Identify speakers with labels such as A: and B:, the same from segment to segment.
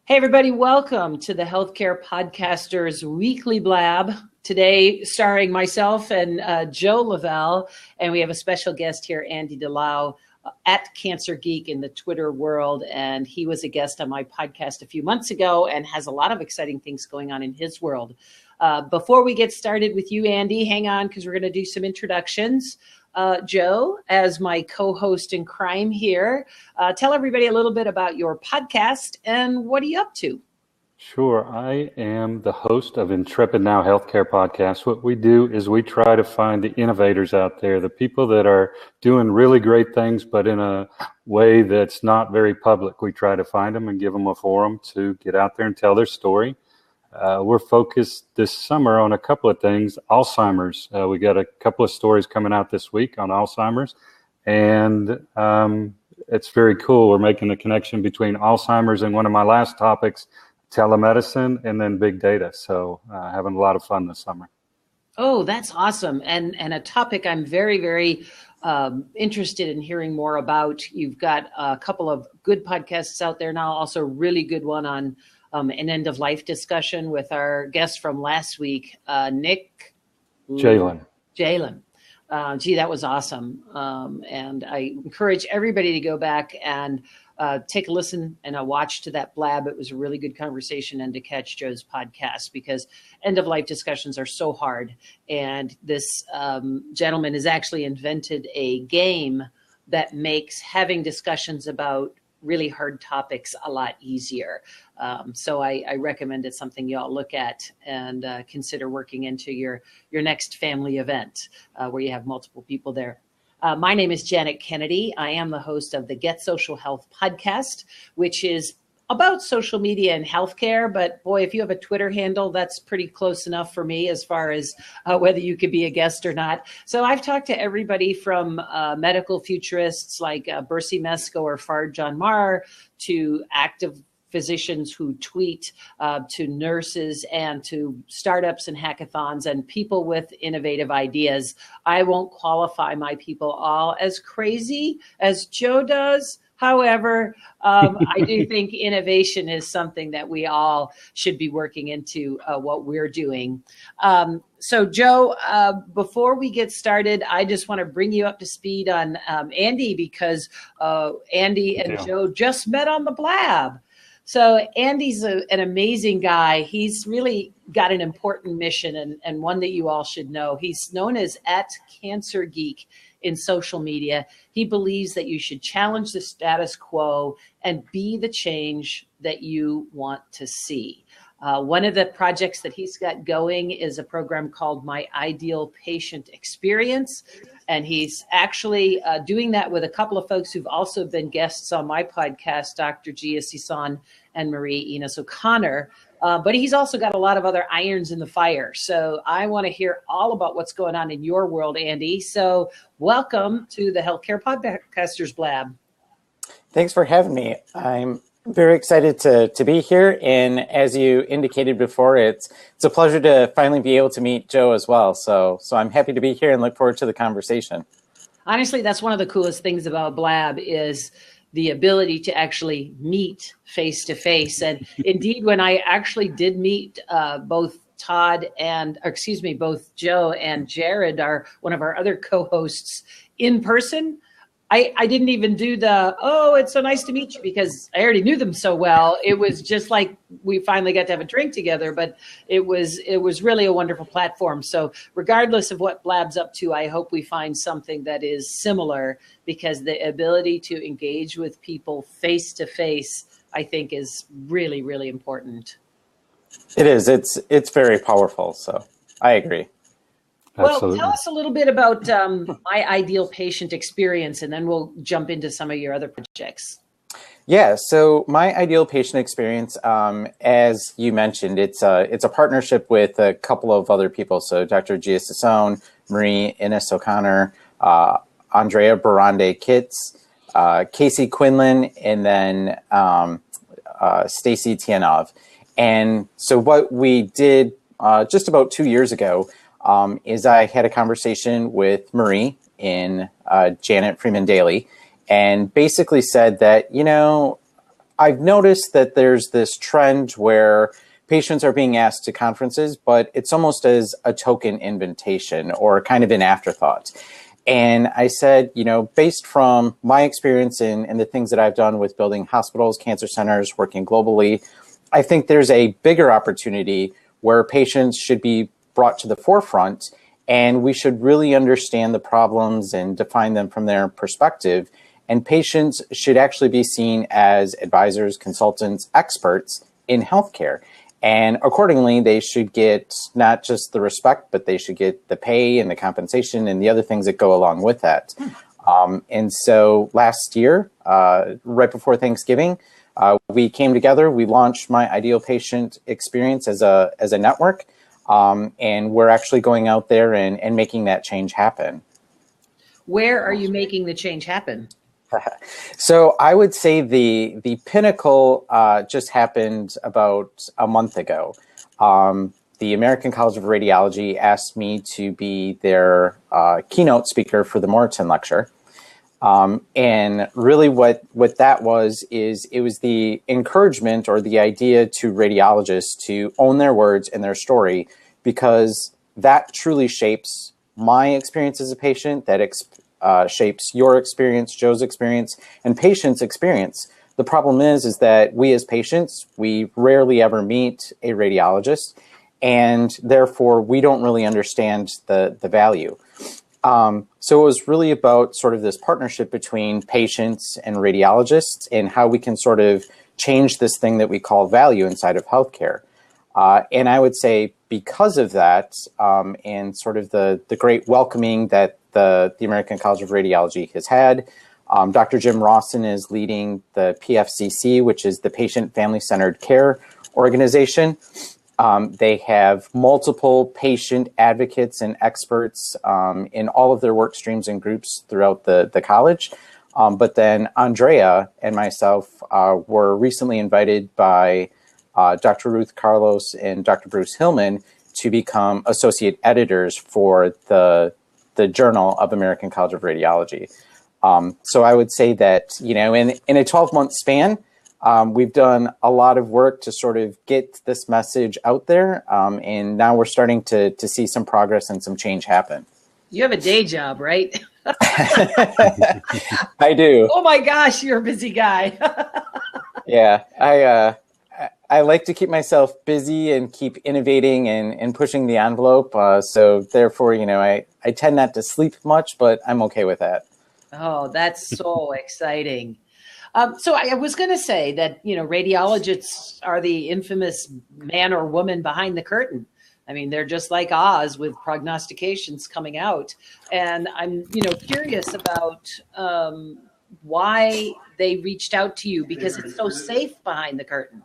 A: Hey, everybody, welcome to the Healthcare Podcasters Weekly Blab. Today, starring myself and Joe Lavelle, and we have a special guest here, Andy DeLau, at Cancer Geek in the Twitter world, and he was a guest on my podcast a few months ago and has a lot of exciting things going on in his world. Before we get started with you, Andy, hang on because we're going to do some introductions. Joe, as my co-host in crime here, tell everybody a little bit about your podcast and what are you up to?
B: Sure. I am the host of Intrepid Now Healthcare Podcast. What we do is we try to find the innovators out there, the people that are doing really great things, but in a way that's not very public. We try to find them and give them a forum to get out there and tell their story. We're focused this summer on a couple of things. Alzheimer's. We got a couple of stories coming out this week on Alzheimer's, and it's very cool. We're making the connection between Alzheimer's and one of my last topics, telemedicine, and then big data. So having a lot of fun this summer.
A: Oh, that's awesome. And a topic I'm very, very interested in hearing more about. You've got a couple of good podcasts out there now, also a really good one on an end-of-life discussion with our guest from last week, Nick.
B: Jalen.
A: Gee, that was awesome. And I encourage everybody to go back and take a listen and a watch to that Blab. It was a really good conversation, and to catch Joe's podcast because end-of-life discussions are so hard. And this gentleman has actually invented a game that makes having discussions about really hard topics a lot easier. So I recommend it's something you all look at and consider working into your next family event where you have multiple people there. My name is Janet Kennedy. I am the host of the Get Social Health podcast, which is about social media and healthcare. But boy, if you have a Twitter handle, that's pretty close enough for me as far as whether you could be a guest or not. So I've talked to everybody from medical futurists like Bercy Mesko or Fard John Marr to active physicians who tweet, to nurses and to startups and hackathons and people with innovative ideas. I won't qualify my people all as crazy as Joe does. However, I do think innovation is something that we all should be working into what we're doing. So, Joe, before we get started, I just want to bring you up to speed on Andy because Andy and Joe just met on the Blab. So Andy's an amazing guy. He's really got an important mission and one that you all should know. He's known as at Cancer Geek in social media. He believes that you should challenge the status quo and be the change that you want to see. One of the projects that he's got going is a program called My Ideal Patient Experience. And he's actually doing that with a couple of folks who've also been guests on my podcast, Dr. Gia Sison and Marie Enos O'Connor. But he's also got a lot of other irons in the fire. So I want to hear all about what's going on in your world, Andy. So welcome to the Healthcare Podcasters Blab.
C: Thanks for having me. I'm very excited to be here. And as you indicated before, it's a pleasure to finally be able to meet Joe as well. So I'm happy to be here and look forward to the conversation. Honestly,
A: that's one of the coolest things about Blab is the ability to actually meet face to face. And indeed, when I actually did meet both Joe and Jared, one of our other co-hosts, in person, I didn't even do it's so nice to meet you because I already knew them so well. It was just like we finally got to have a drink together, but it was really a wonderful platform. So regardless of what Blab's up to, I hope we find something that is similar because the ability to engage with people face to face, I think, is really, really important.
C: It is. It's very powerful. So I agree.
A: Well, tell us a little bit about My Ideal Patient Experience, and then we'll jump into some of your other projects.
C: Yeah, so My Ideal Patient Experience, as you mentioned, it's a partnership with a couple of other people. So Dr. Gia Sison, Marie Enos O'Connor, Andrea Borondy Kitts, Casey Quinlan, and then Stacy Tianov. And so what we did just about 2 years ago is I had a conversation with Marie in Janet Freeman Daily and basically said that, I've noticed that there's this trend where patients are being asked to conferences, but it's almost as a token invitation or kind of an afterthought. And I said, based from my experience and the things that I've done with building hospitals, cancer centers, working globally, I think there's a bigger opportunity where patients should be brought to the forefront, and we should really understand the problems and define them from their perspective. And patients should actually be seen as advisors, consultants, experts in healthcare. And accordingly, they should get not just the respect, but they should get the pay and the compensation and the other things that go along with that. And so last year, right before Thanksgiving, we came together. We launched My Ideal Patient Experience as a network, and we're actually going out there and making that change happen.
A: Where are you making the change happen?
C: So I would say the pinnacle just happened about a month ago. The American College of Radiology asked me to be their keynote speaker for the Moreton Lecture. And really what that was is it was the encouragement or the idea to radiologists to own their words and their story, because that truly shapes my experience as a patient, that shapes your experience, Joe's experience, and patients' experience. The problem is that we as patients, we rarely ever meet a radiologist, and therefore we don't really understand the value. So it was really about sort of this partnership between patients and radiologists and how we can sort of change this thing that we call value inside of healthcare. And I would say because of that, and sort of the great welcoming that the American College of Radiology has had, Dr. Jim Rawson is leading the PFCC, which is the Patient Family Centered Care Organization. They have multiple patient advocates and experts in all of their work streams and groups throughout the college. But then Andrea and myself were recently invited by Dr. Ruth Carlos and Dr. Bruce Hillman to become associate editors for the Journal of American College of Radiology. So I would say that, in a 12-month span, we've done a lot of work to sort of get this message out there. And now we're starting to see some progress and some change happen.
A: You have a day job, right?
C: I do.
A: Oh my gosh, you're a busy guy.
C: Yeah, I like to keep myself busy and keep innovating and pushing the envelope. So therefore, I tend not to sleep much, but I'm okay with that.
A: Oh, that's so exciting. So I was going to say that, radiologists are the infamous man or woman behind the curtain. I mean, they're just like Oz with prognostications coming out. And I'm, curious about why they reached out to you, because it's so safe behind the curtain.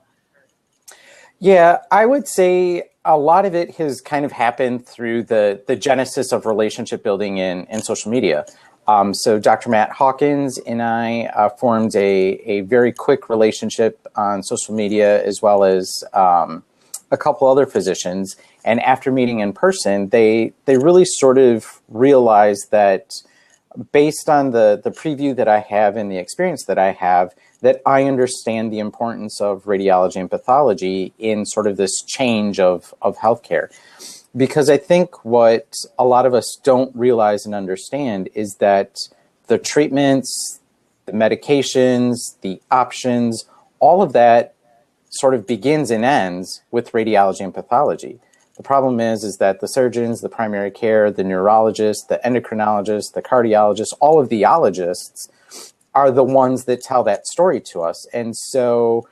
C: Yeah, I would say a lot of it has kind of happened through the genesis of relationship building in social media. So Dr. Matt Hawkins and I formed a very quick relationship on social media, as well as a couple other physicians. And after meeting in person, they really sort of realized that based on the preview that I have and the experience that I have, that I understand the importance of radiology and pathology in sort of this change of healthcare. Because I think what a lot of us don't realize and understand is that the treatments, the medications, the options, all of that sort of begins and ends with radiology and pathology. The problem is that the surgeons, the primary care, the neurologists, the endocrinologists, the cardiologists, all of the ologists are the ones that tell that story to us. And so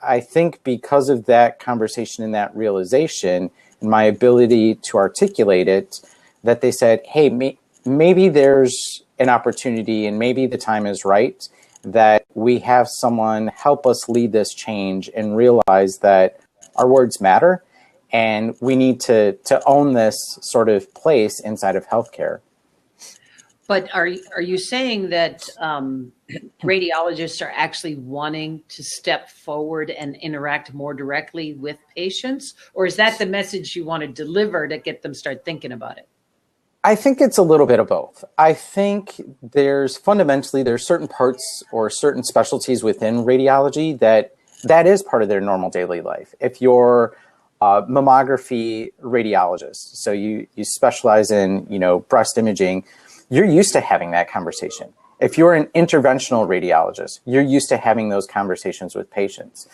C: I think because of that conversation and that realization, and my ability to articulate it, that they said, hey, maybe there's an opportunity and maybe the time is right that we have someone help us lead this change and realize that our words matter and we need to own this sort of place inside of healthcare.
A: But are you saying that radiologists are actually wanting to step forward and interact more directly with patients? Or is that the message you want to deliver to get them start thinking about it?
C: I think it's a little bit of both. I think there's certain parts or certain specialties within radiology that is part of their normal daily life. If you're a mammography radiologist, so you specialize in, breast imaging, you're used to having that conversation. If you're an interventional radiologist, you're used to having those conversations with patients.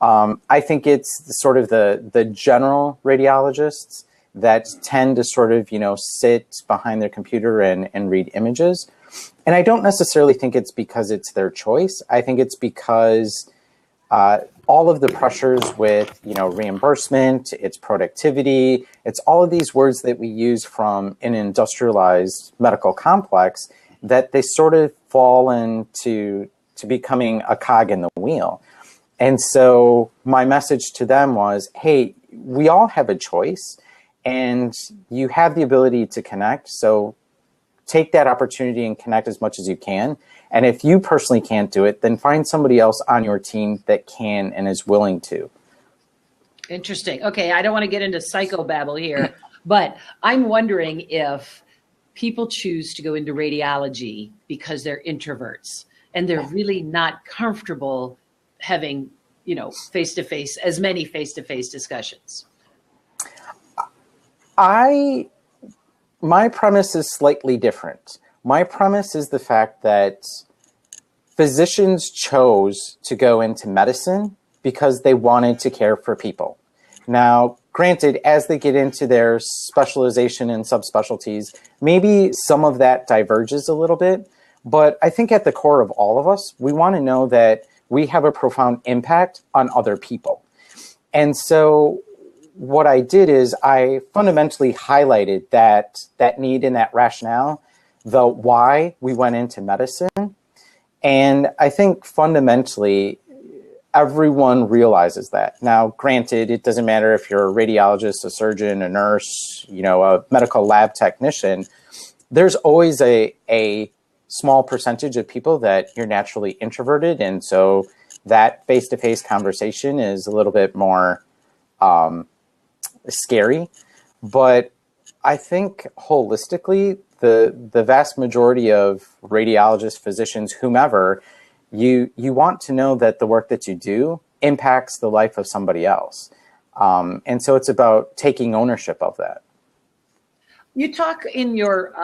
C: I think it's sort of the general radiologists that tend to sort of, sit behind their computer and read images. And I don't necessarily think it's because it's their choice. I think it's because all of the pressures with, reimbursement, it's productivity, it's all of these words that we use from an industrialized medical complex that they sort of fall into becoming a cog in the wheel. And so my message to them was, hey, we all have a choice and you have the ability to connect. So take that opportunity and connect as much as you can. And if you personally can't do it, then find somebody else on your team that can and is willing to.
A: Interesting. Okay, I don't want to get into psychobabble here, but I'm wondering if people choose to go into radiology because they're introverts and they're really not comfortable having, face-to-face, as many face-to-face discussions. My premise is slightly different. My premise is the fact that physicians chose to go into medicine because they wanted to care for people. Now, granted, as they get into their specialization and subspecialties, maybe some of that diverges a little bit, but I think at the core of all of us, we want to know that we have a profound impact on other people. And so what I did is I fundamentally highlighted that need and that rationale, the why we went into medicine. And I think fundamentally, everyone realizes that. Now, granted, it doesn't matter if you're a radiologist, a surgeon, a nurse, a medical lab technician. There's always a small percentage of people that you're naturally introverted. And so that face-to-face conversation is a little bit more scary. But I think holistically, the vast majority of radiologists, physicians, whomever, you want to know that the work that you do impacts the life of somebody else. And so it's about taking ownership of that. You talk in your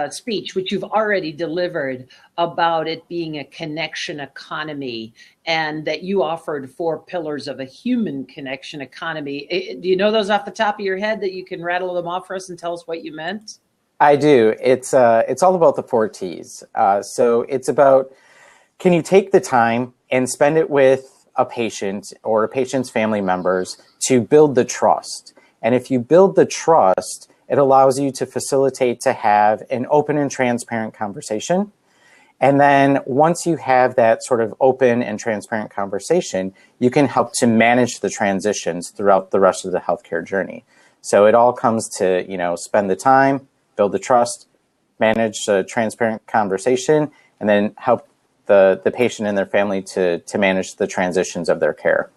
A: speech, which you've already delivered, about it being a connection economy and that you offered 4 pillars of a human connection economy. Do you know those off the top of your head that you can rattle them off for us and tell us what you meant?
C: I do. It's all about the 4 T's. So it's about, can you take the time and spend it with a patient or a patient's family members to build the trust? And if you build the trust, it allows you to facilitate to have an open and transparent conversation. And then once you have that sort of open and transparent conversation, you can help to manage the transitions throughout the rest of the healthcare journey. So it all comes to, spend the time, build the trust, manage a transparent conversation, and then help the patient and their family to manage the transitions of their care.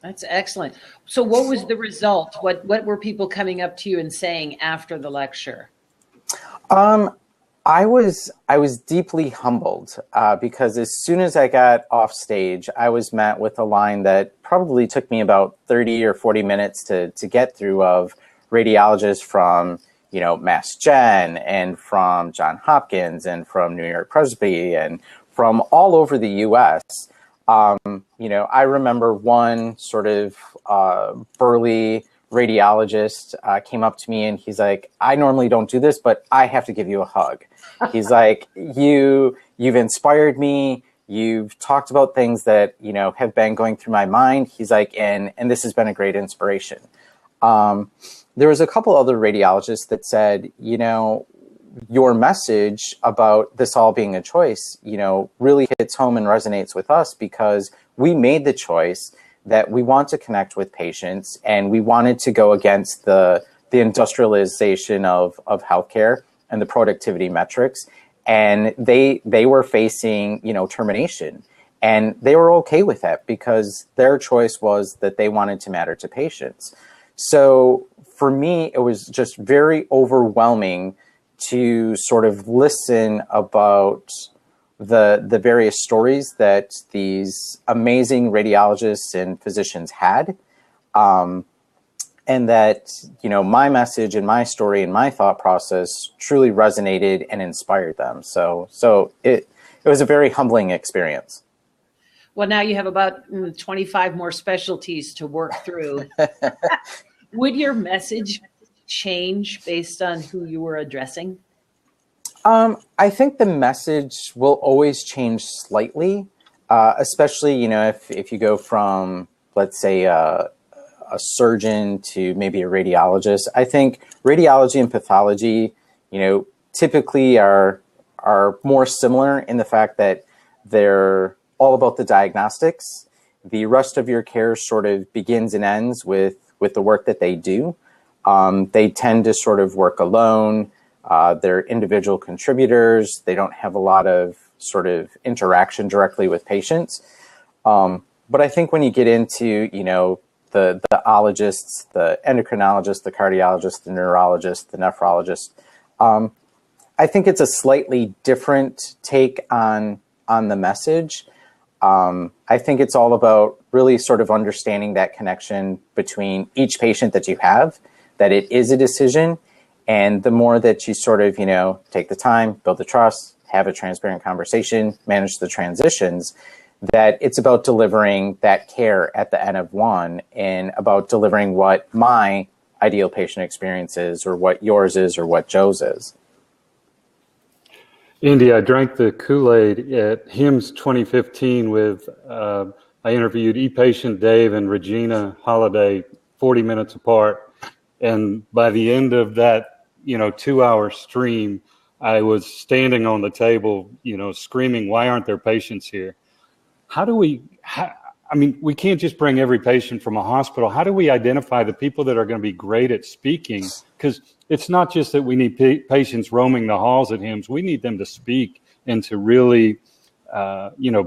A: That's excellent. So what was the result? What were people coming up to you and saying after the lecture?
C: I was deeply humbled because as soon as I got off stage, I was met with a line that probably took me about 30 or 40 minutes to get through of radiologists from, Mass Gen and from Johns Hopkins and from New York Presbyterian and from all over the U.S. I remember one sort of burly radiologist came up to me and he's like, I normally don't do this, but I have to give you a hug. He's like, you've inspired me. You've talked about things that, have been going through my mind. He's like, and this has been a great inspiration. There was a couple other radiologists that said, your message about this all being a choice, really hits home and resonates with us because we made the choice that we want to connect with patients and we wanted to go against the industrialization of healthcare and the productivity metrics. And they were facing, termination. And they were okay with that because their choice was that they wanted to matter to patients. So for me, it was just very overwhelming to sort of listen about the various stories that these amazing radiologists and physicians had. And that, my message and my story and my thought process truly resonated and inspired them. So it was a very humbling experience.
A: Well, now you have about 25 more specialties to work through. Would your message change based on who you were addressing?
C: I think the message will always change slightly, especially, if you go from, let's say, a surgeon to maybe a radiologist. I think radiology and pathology, typically are more similar in the fact that they're all about the diagnostics. The rest of your care sort of begins and ends with the work that they do. They tend to sort of work alone. They're individual contributors. They don't have a lot of sort of interaction directly with patients. But I think when you get into, the ologists, the endocrinologists, the cardiologists, the neurologists, the nephrologists, I think it's a slightly different take on the message. I think it's all about really sort of understanding that connection between each patient that you have, that it is a decision. And the more that you sort of, take the time, build the trust, have a transparent conversation, manage the transitions, that it's about delivering that care at the N of 1 and about delivering what my ideal patient experience is or what yours is or what Joe's is.
B: Andy, I drank the Kool-Aid at HIMSS 2015 with, I interviewed e-patient Dave and Regina Holiday 40 minutes apart. And by the end of that, 2-hour stream, I was standing on the table, screaming, why aren't there patients here? We can't just bring every patient from a hospital. How do we identify the people that are going to be great at speaking? Because it's not just that we need patients roaming the halls at HIMSS. We need them to speak and to really,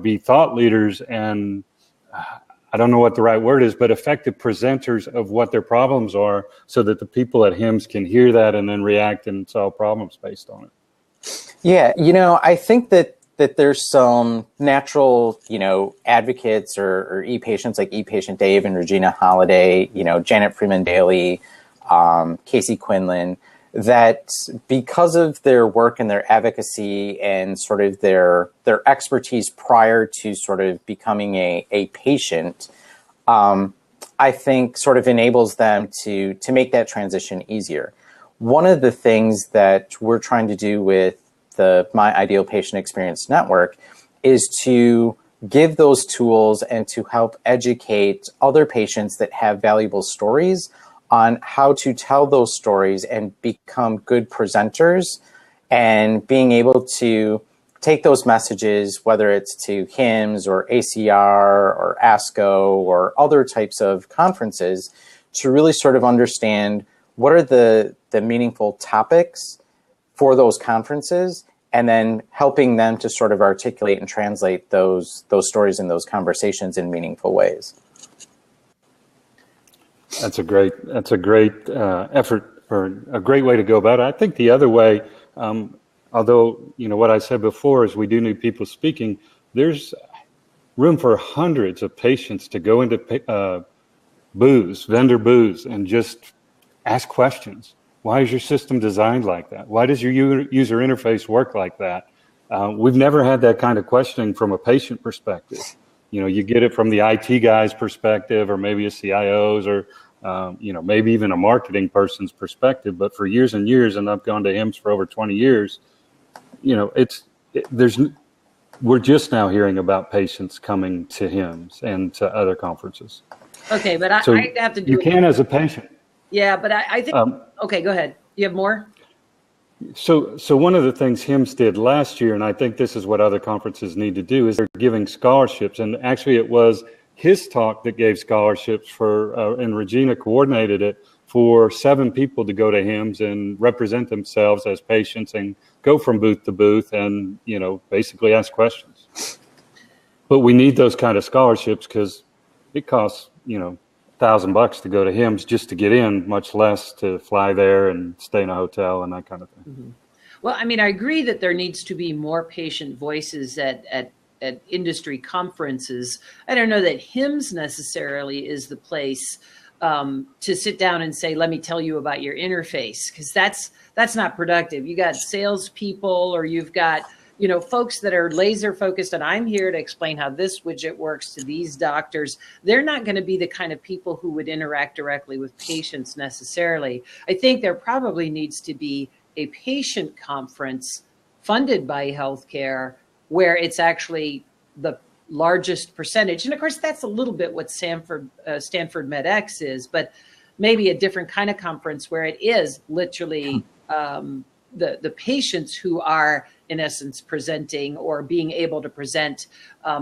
B: be thought leaders and I don't know what the right word is, but effective presenters of what their problems are so that the people at HIMSS can hear that and then react and solve problems based on it.
C: Yeah, I think that there's some natural, advocates or e-patients like e-patient Dave and Regina Holiday, Janet Freeman-Daly, Casey Quinlan, that because of their work and their advocacy and sort of their expertise prior to sort of becoming a patient, I think sort of enables them to make that transition easier. One of the things that we're trying to do with the My Ideal Patient Experience Network is to give those tools and to help educate other patients that have valuable stories on how to tell those stories and become good presenters and being able to take those messages, whether it's to HIMSS or ACR or ASCO or other types of conferences, to really sort of understand what are the meaningful topics for those conferences, and then helping them to sort of articulate and translate those stories and those conversations in meaningful ways.
B: That's a great effort, or a great way to go about it. I think the other way, although what I said before is we do need people speaking, there's room for hundreds of patients to go into vendor booths, and just ask questions. Why is your system designed like that? Why does your user interface work like that? We've never had that kind of questioning from a patient perspective. You get it from the IT guy's perspective, or maybe a CIO's, or maybe even a marketing person's perspective. But for years and years, and I've gone to HIMSS for over 20 years, we're just now hearing about patients coming to HIMSS and to other conferences.
A: Okay, but I have to do.
B: You can as a patient.
A: Yeah, but I think. Okay, go ahead. You have more?
B: So one of the things HIMSS did last year, and I think this is what other conferences need to do, is they're giving scholarships. And actually, it was his talk that gave scholarships and Regina coordinated it for 7 people to go to HIMSS and represent themselves as patients and go from booth to booth and, basically ask questions. But we need those kind of scholarships because it costs, $1,000 to go to HIMSS just to get in, much less to fly there and stay in a hotel and that kind of thing.
A: Mm-hmm. Well, I mean, I agree that there needs to be more patient voices at industry conferences. I don't know that HIMSS necessarily is the place to sit down and say, let me tell you about your interface, because that's not productive. You got salespeople, or you've got, you know, folks that are laser focused, and I'm here to explain how this widget works to these doctors. They're not going to be the kind of people who would interact directly with patients necessarily. I think there probably needs to be a patient conference funded by healthcare where it's actually the largest percentage. And of course, that's a little bit what Stanford MedX is, but maybe a different kind of conference where it is literally the patients who are, in essence, presenting or being able to present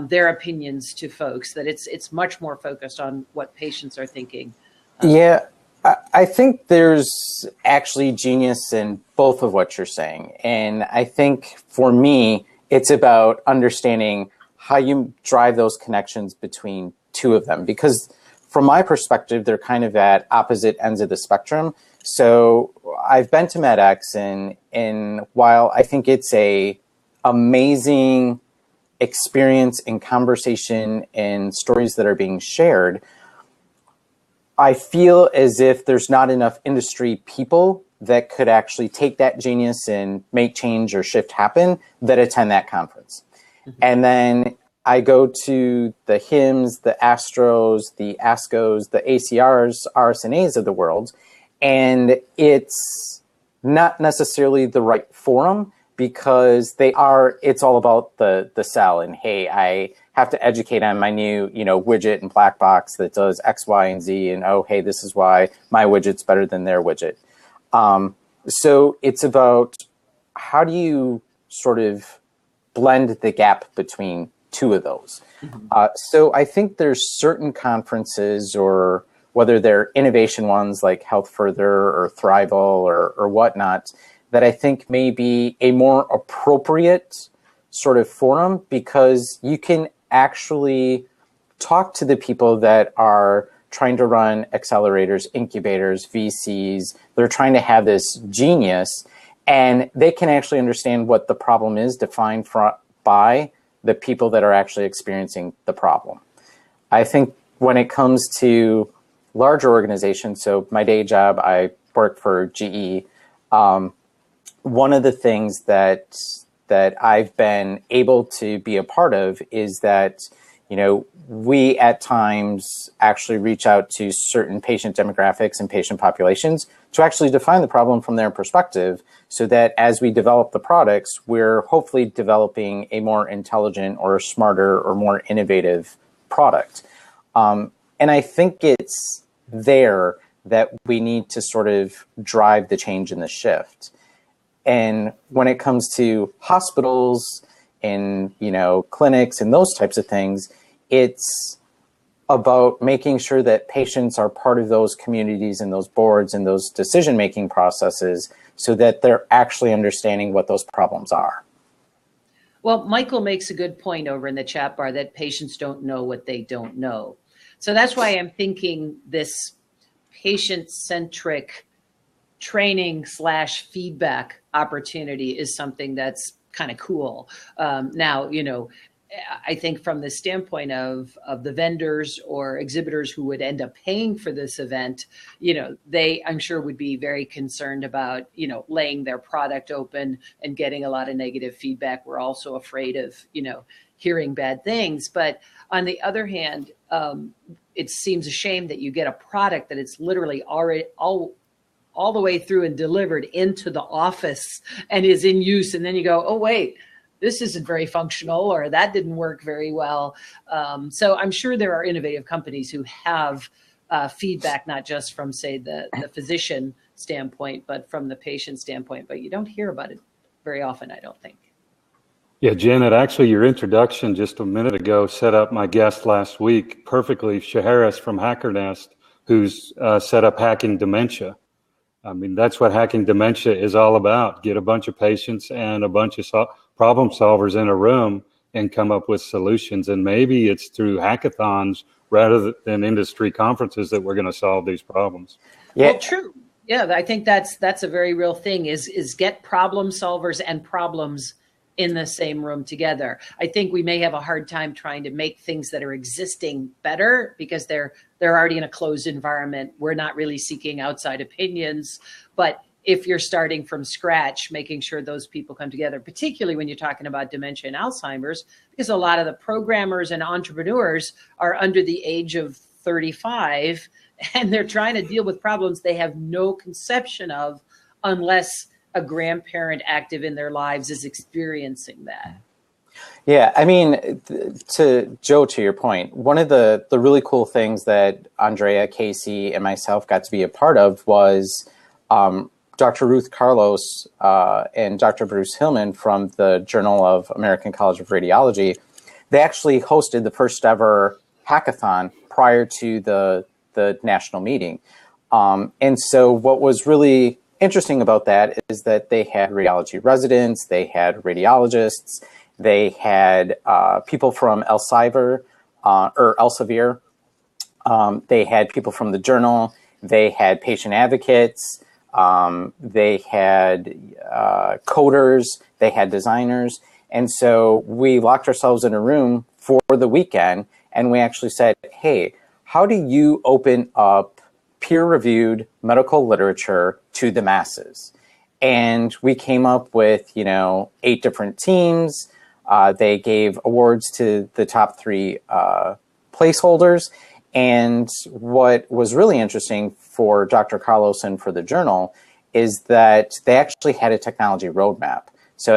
A: their opinions to folks, that it's much more focused on what patients are thinking.
C: Yeah, I think there's actually genius in both of what you're saying. And I think for me, it's about understanding how you drive those connections between two of them. Because from my perspective, they're kind of at opposite ends of the spectrum. So I've been to MedX, and while I think it's a amazing experience and conversation and stories that are being shared, I feel as if there's not enough industry people that could actually take that genius and make change or shift happen that attend that conference. Mm-hmm. And then I go to the HIMSS, the Astros, the ASCOs, the ACRs, RSNAs of the world, and it's not necessarily the right forum, because it's all about the sell, and hey, I have to educate on my new, widget and black box that does X, Y, and Z, and oh, hey, this is why my widget's better than their widget. So it's about how do you sort of blend the gap between two of those. Mm-hmm. So I think there's certain conferences, or whether they're innovation ones like Health Further or Thrival or whatnot, that I think may be a more appropriate sort of forum, because you can actually talk to the people that are trying to run accelerators, incubators, VCs. They're trying to have this genius, and they can actually understand what the problem is defined by the people that are actually experiencing the problem. I think when it comes to larger organizations, so my day job, I work for GE. One of the things that I've been able to be a part of is that, we at times actually reach out to certain patient demographics and patient populations to actually define the problem from their perspective, so that as we develop the products, we're hopefully developing a more intelligent or smarter or more innovative product. And I think it's there that we need to sort of drive the change and the shift. And when it comes to hospitals and, clinics and those types of things, it's about making sure that patients are part of those communities and those boards and those decision-making processes, so that they're actually understanding what those problems are.
A: Well, Michael makes a good point over in the chat bar that patients don't know what they don't know. So that's why I'm thinking this patient-centric training / feedback opportunity is something that's kind of cool. Now, I think from the standpoint of the vendors or exhibitors who would end up paying for this event, they, I'm sure, would be very concerned about, laying their product open and getting a lot of negative feedback. We're also afraid of, hearing bad things. But on the other hand, it seems a shame that you get a product that it's literally already all the way through and delivered into the office and is in use. And then you go, oh, wait, this isn't very functional, or that didn't work very well. So I'm sure there are innovative companies who have feedback, not just from, say, the physician standpoint, but from the patient standpoint. But you don't hear about it very often, I don't think.
B: Yeah, Janet, actually, your introduction just a minute ago set up my guest last week perfectly, Shaharis from HackerNest, who's set up Hacking Dementia. I mean, that's what Hacking Dementia is all about. Get a bunch of patients and a bunch of problem solvers in a room and come up with solutions. And maybe it's through hackathons rather than industry conferences that we're going to solve these problems.
C: Yeah.
A: Well, true. Yeah, I think that's a very real thing is get problem solvers and problems in the same room together. I think we may have a hard time trying to make things that are existing better because they're already in a closed environment. We're not really seeking outside opinions. But if you're starting from scratch, making sure those people come together, particularly when you're talking about dementia and Alzheimer's, because a lot of the programmers and entrepreneurs are under the age of 35 and they're trying to deal with problems they have no conception of unless a grandparent active in their lives is experiencing that.
C: Yeah, I mean, to Joe, to your point, one of the really cool things that Andrea, Casey, and myself got to be a part of was Dr. Ruth Carlos and Dr. Bruce Hillman from the Journal of American College of Radiology. They actually hosted the first ever hackathon prior to the national meeting. And so what was really interesting about that is that they had radiology residents, they had radiologists, they had people from Elsevier, they had people from the journal, they had patient advocates, they had coders, they had designers. And so we locked ourselves in a room for the weekend and we actually said, hey, how do you open up peer-reviewed medical literature to the masses? And we came up with, 8 different teams. They gave awards to the top 3 placeholders. And what was really interesting for Dr. Carlos and for the journal is that they actually had a technology roadmap. So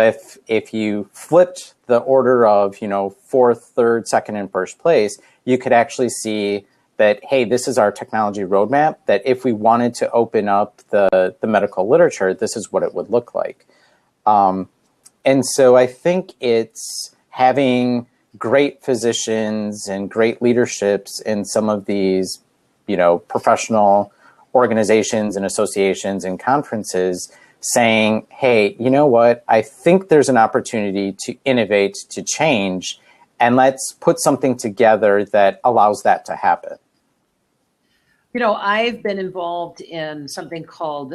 C: if you flipped the order of, 4th, 3rd, 2nd, and 1st place, you could actually see that, hey, this is our technology roadmap, that if we wanted to open up the medical literature, this is what it would look like. And so I think it's having great physicians and great leaderships in some of these, professional organizations and associations and conferences saying, hey, you know what, I think there's an opportunity to innovate, to change, and let's put something together that allows that to happen.
A: I've been involved in something called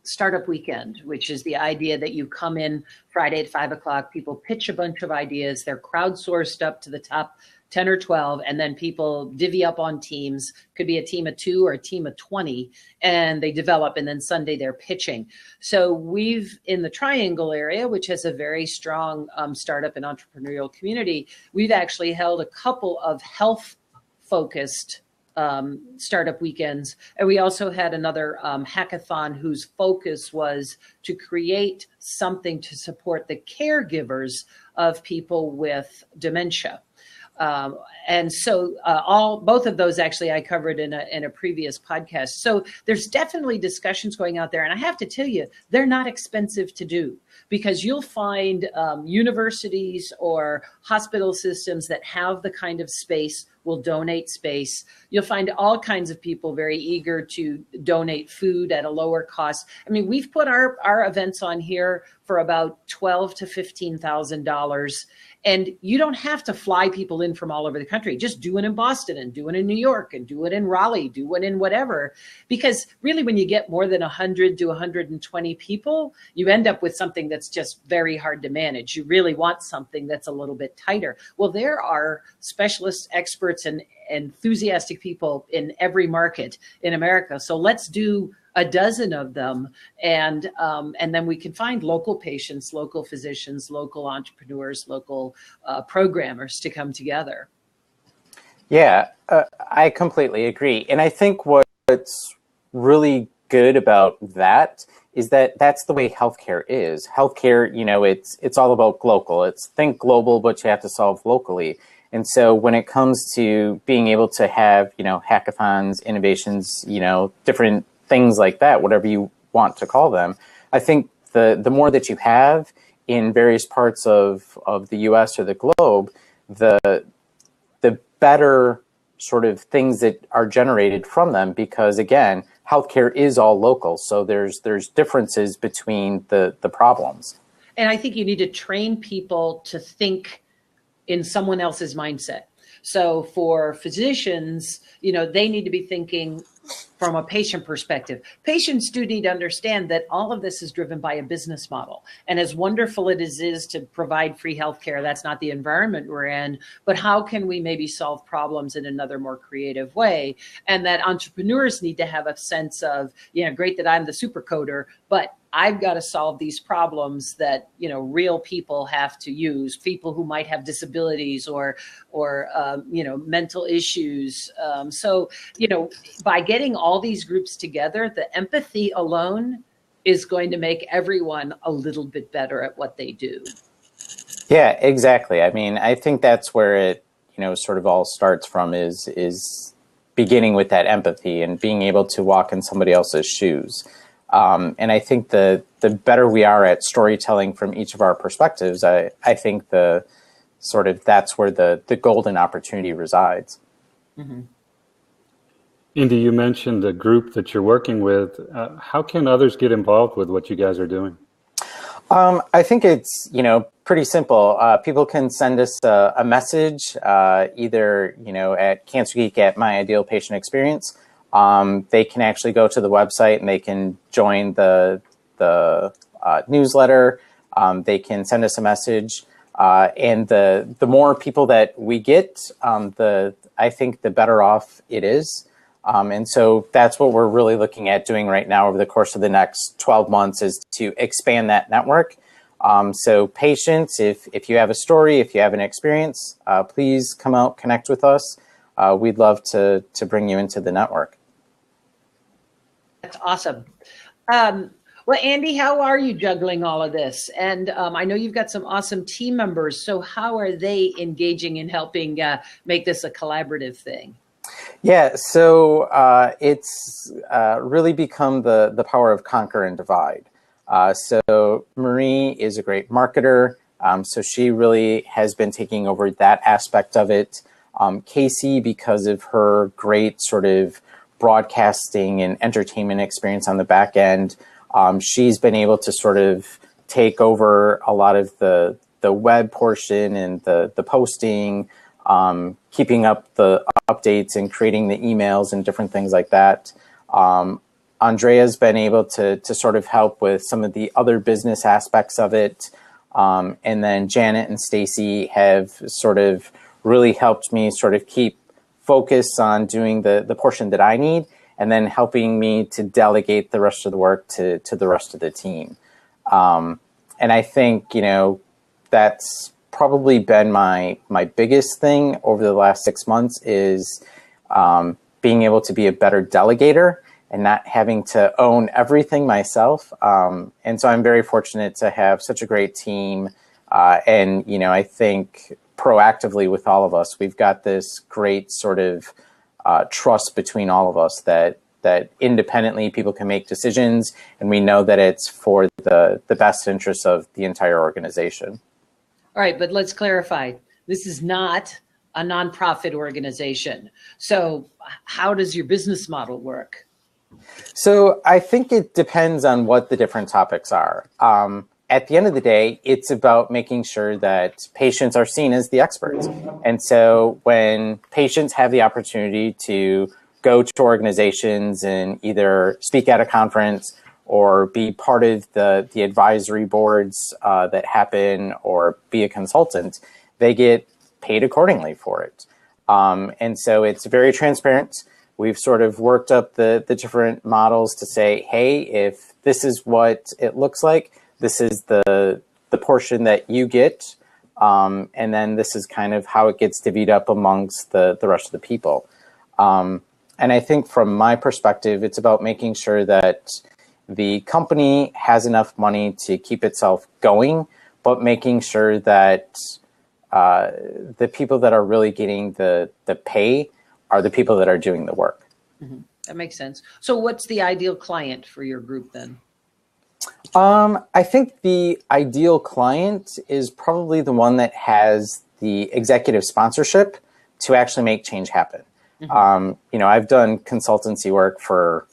A: Startup Weekend, which is the idea that you come in Friday at 5 o'clock, people pitch a bunch of ideas, they're crowdsourced up to the top 10 or 12, and then people divvy up on teams, could be a team of 2 or a team of 20, and they develop, and then Sunday they're pitching. So we've, in the Triangle area, which has a very strong startup and entrepreneurial community, we've actually held a couple of health-focused startup weekends. And we also had another hackathon whose focus was to create something to support the caregivers of people with dementia. And so both of those actually I covered in a previous podcast. So there's definitely discussions going out there. And I have to tell you, they're not expensive to do because you'll find universities or hospital systems that have the kind of space will donate space. You'll find all kinds of people very eager to donate food at a lower cost. I mean, we've put our events on here for about $12,000 to $15,000. And you don't have to fly people in from all over the country. Just do it in Boston and do it in New York and do it in Raleigh, do it in whatever. Because really, when you get more than 100 to 120 people, you end up with something that's just very hard to manage. You really want something that's a little bit tighter. Well, there are specialists, experts, and enthusiastic people in every market in America. So let's do a dozen of them, and then we can find local patients, local physicians, local entrepreneurs, local programmers to come together.
C: Yeah, I completely agree. And I think what's really good about that is that that's the way healthcare is. Healthcare, it's all about local. It's think global, but you have to solve locally. And so when it comes to being able to have, hackathons, innovations, different things like that, whatever you want to call them, I think the more that you have in various parts of the US or the globe, the better sort of things that are generated from them, because again, healthcare is all local. So there's differences between the problems.
A: And I think you need to train people to think in someone else's mindset. So for physicians, they need to be thinking from a patient perspective. Patients do need to understand that all of this is driven by a business model. And as wonderful it is to provide free healthcare, that's not the environment we're in, but how can we maybe solve problems in another more creative way? And that entrepreneurs need to have a sense of, great that I'm the super coder, but I've got to solve these problems that, real people have to use, people who might have disabilities or mental issues. So, by getting all these groups together, the empathy alone is going to make everyone a little bit better at what they do.
C: Yeah, exactly. I mean, I think that's where it, sort of all starts from is beginning with that empathy and being able to walk in somebody else's shoes. And I think the better we are at storytelling from each of our perspectives, I think that's where the golden opportunity resides.
A: Mm-hmm.
B: Indy, you mentioned the group that you're working with. How can others get involved with what you guys are doing?
C: I think it's, pretty simple. People can send us a message, either, at Cancer Geek at My Ideal Patient Experience. They can actually go to the website and they can join the newsletter. They can send us a message. And the more people that we get, I think the better off it is. And so that's what we're really looking at doing right now over the course of the next 12 months is to expand that network. So patients, if you have a story, if you have an experience, please come out, connect with us. We'd love to bring you into the network.
A: That's awesome. Well, Andy, how are you juggling all of this? And I know you've got some awesome team members. So how are they engaging in helping make this a collaborative thing?
C: Yeah, so it's really become the power of conquer and divide. So Marie is a great marketer. So she really has been taking over that aspect of it. Casey, because of her great sort of broadcasting and entertainment experience on the back end, she's been able to sort of take over a lot of the web portion and the posting, keeping up the updates and creating the emails and different things like that. Andrea's been able to sort of help with some of the other business aspects of it. And then Janet and Stacy have sort of really helped me sort of keep focus on doing the portion that I need and then helping me to delegate the rest of the work to the rest of the team. And I think, that's probably been my biggest thing over the last 6 months is being able to be a better delegator and not having to own everything myself. And so I'm very fortunate to have such a great team. And, I think proactively with all of us, we've got this great sort of trust between all of us that independently people can make decisions and we know that it's for the best interest of the entire organization.
A: All right, but let's clarify. This is not a nonprofit organization. So how does your business model work?
C: So I think it depends on what the different topics are. At the end of the day, it's about making sure that patients are seen as the experts. And so when patients have the opportunity to go to organizations and either speak at a conference or be part of the advisory boards that happen or be a consultant, they get paid accordingly for it. And so it's very transparent. We've sort of worked up the different models to say, hey, if this is what it looks like, this is the portion that you get. And then this is kind of how it gets divvied up amongst the rest of the people. And I think from my perspective, it's about making sure that the company has enough money to keep itself going, but making sure that the people that are really getting the pay are the people that are doing the work.
A: Mm-hmm. That makes sense. So what's the ideal client for your group then?
C: I think the ideal client is probably the one that has the executive sponsorship to actually make change happen. Mm-hmm. I've done consultancy work for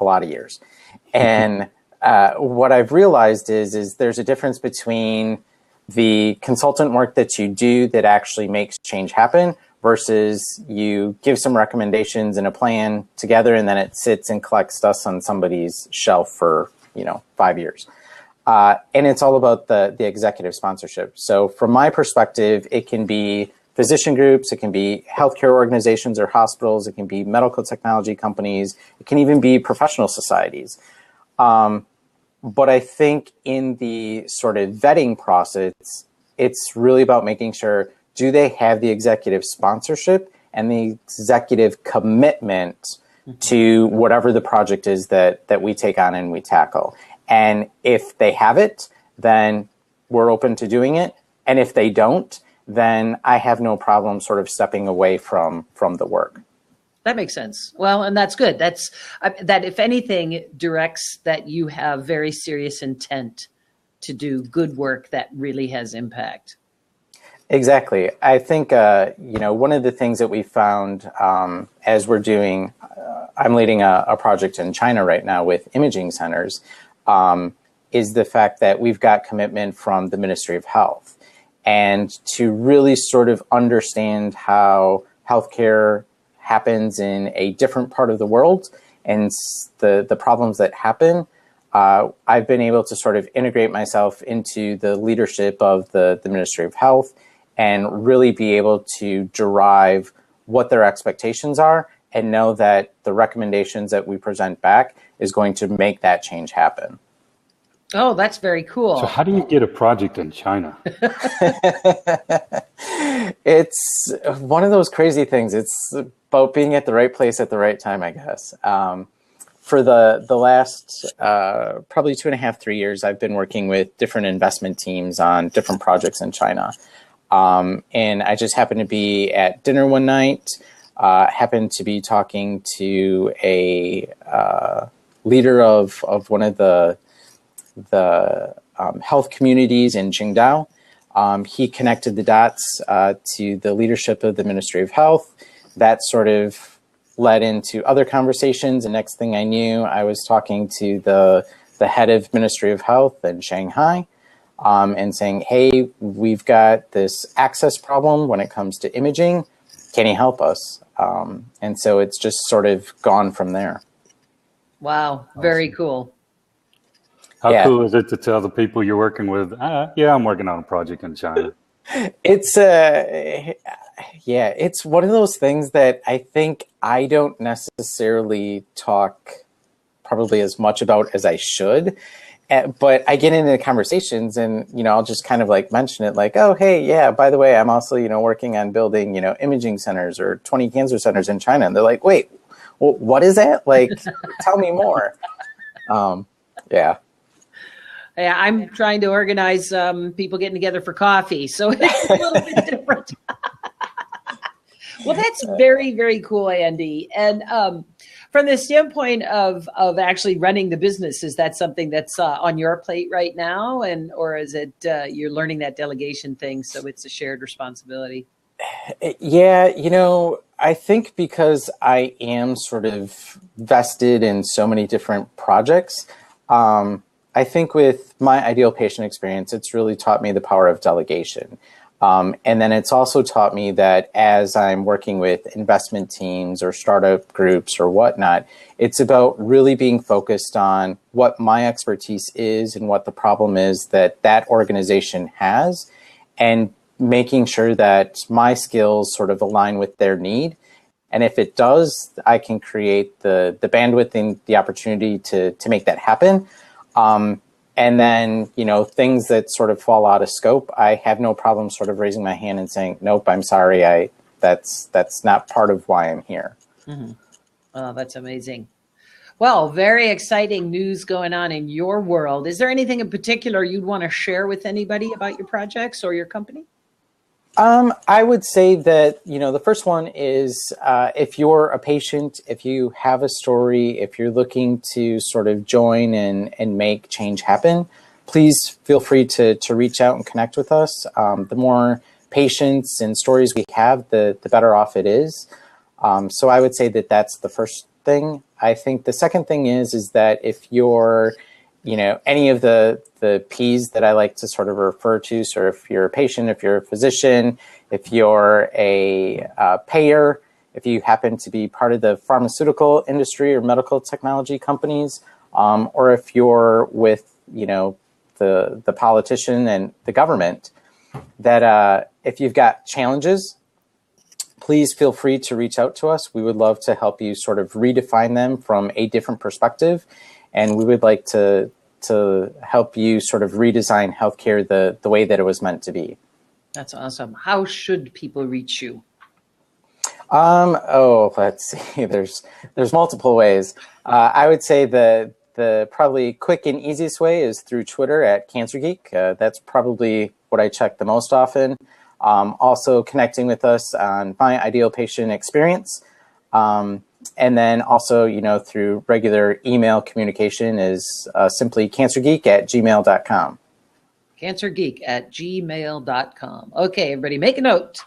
C: a lot of years. And what I've realized is there's a difference between the consultant work that you do that actually makes change happen versus you give some recommendations and a plan together and then it sits and collects dust on somebody's shelf for 5 years. And it's all about the executive sponsorship. So from my perspective, it can be physician groups, it can be healthcare organizations or hospitals, it can be medical technology companies, it can even be professional societies. But I think in the sort of vetting process, it's really about making sure, do they have the executive sponsorship and the executive commitment to whatever the project is that we take on and we tackle. And if they have it, then we're open to doing it. And if they don't, then I have no problem sort of stepping away from the work.
A: That makes sense. Well, and that's good. That if anything directs that you have very serious intent to do good work that really has impact.
C: Exactly. I think, one of the things that we found as we're doing, I'm leading a project in China right now with imaging centers, is the fact that we've got commitment from the Ministry of Health. And to really sort of understand how healthcare happens in a different part of the world and the problems that happen, I've been able to sort of integrate myself into the leadership of the Ministry of Health and really be able to derive what their expectations are and know that the recommendations that we present back is going to make that change happen.
A: Oh, that's very cool.
B: So how do you get a project in China?
C: It's one of those crazy things. It's about being at the right place at the right time, I guess. For the last probably 2.5, 3 years, I've been working with different investment teams on different projects in China. And I just happened to be at dinner one night, happened to be talking to a leader of one of the health communities in Qingdao. He connected the dots to the leadership of the Ministry of Health. That sort of led into other conversations. And next thing I knew, I was talking to the head of Ministry of Health in Shanghai and saying, hey, we've got this access problem when it comes to imaging. Can you help us? And so it's just sort of gone from there.
A: Wow, very cool.
B: How cool is it to tell the people you're working with, I'm working on a project in China?
C: It's it's one of those things that I think I don't necessarily talk probably as much about as I should. But I get into conversations and, I'll just kind of like mention it like, oh, hey, yeah, by the way, I'm also, working on building, imaging centers or 20 cancer centers in China. And they're like, wait, well, what is that? Like, tell me more. Yeah.
A: Yeah, I'm trying to organize people getting together for coffee, so it's a little bit different. Well, that's very, very cool, Andy. And from the standpoint of actually running the business, is that something that's on your plate right now, or is it you're learning that delegation thing, so it's a shared responsibility?
C: Yeah, I think because I am sort of vested in so many different projects. I think with my ideal patient experience, it's really taught me the power of delegation. And then it's also taught me that as I'm working with investment teams or startup groups or whatnot, it's about really being focused on what my expertise is and what the problem is that organization has, and making sure that my skills sort of align with their need. And if it does, I can create the bandwidth and the opportunity to make that happen. And then, things that sort of fall out of scope, I have no problem sort of raising my hand and saying, nope, I'm sorry. That's not part of why I'm here.
A: Mm-hmm. Oh, that's amazing. Well, very exciting news going on in your world. Is there anything in particular you'd want to share with anybody about your projects or your company?
C: I would say that, the first one is if you're a patient, if you have a story, if you're looking to sort of join and make change happen, please feel free to reach out and connect with us. The more patients and stories we have, the better off it is. So I would say that that's the first thing. I think the second thing is that if you're any of the P's that I like to sort of refer to. So if you're a patient, if you're a physician, if you're a payer, if you happen to be part of the pharmaceutical industry or medical technology companies, or if you're with, the politician and the government, that if you've got challenges, please feel free to reach out to us. We would love to help you sort of redefine them from a different perspective. And we would like to help you sort of redesign healthcare the way that it was meant to be.
A: That's awesome. How should people reach you?
C: Let's see. There's multiple ways. I would say the probably quick and easiest way is through Twitter at Cancer Geek. That's probably what I check the most often. Also connecting with us on My Ideal Patient Experience. And then also, through regular email communication is simply cancergeek@gmail.com.
A: Cancergeek@gmail.com. Okay, everybody, make a note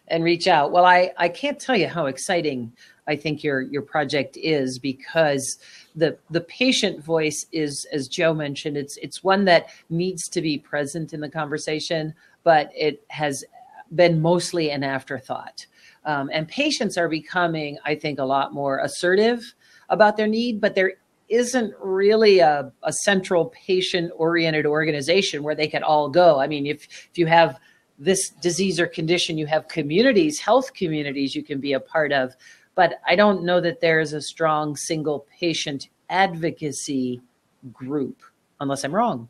A: and reach out. Well, I can't tell you how exciting I think your project is, because the patient voice is, as Joe mentioned, it's one that needs to be present in the conversation, but it has been mostly an afterthought. And patients are becoming, I think, a lot more assertive about their need, but there isn't really a central patient-oriented organization where they can all go. I mean, if you have this disease or condition, you have communities, health communities you can be a part of, but I don't know that there's a strong single patient advocacy group, unless I'm wrong.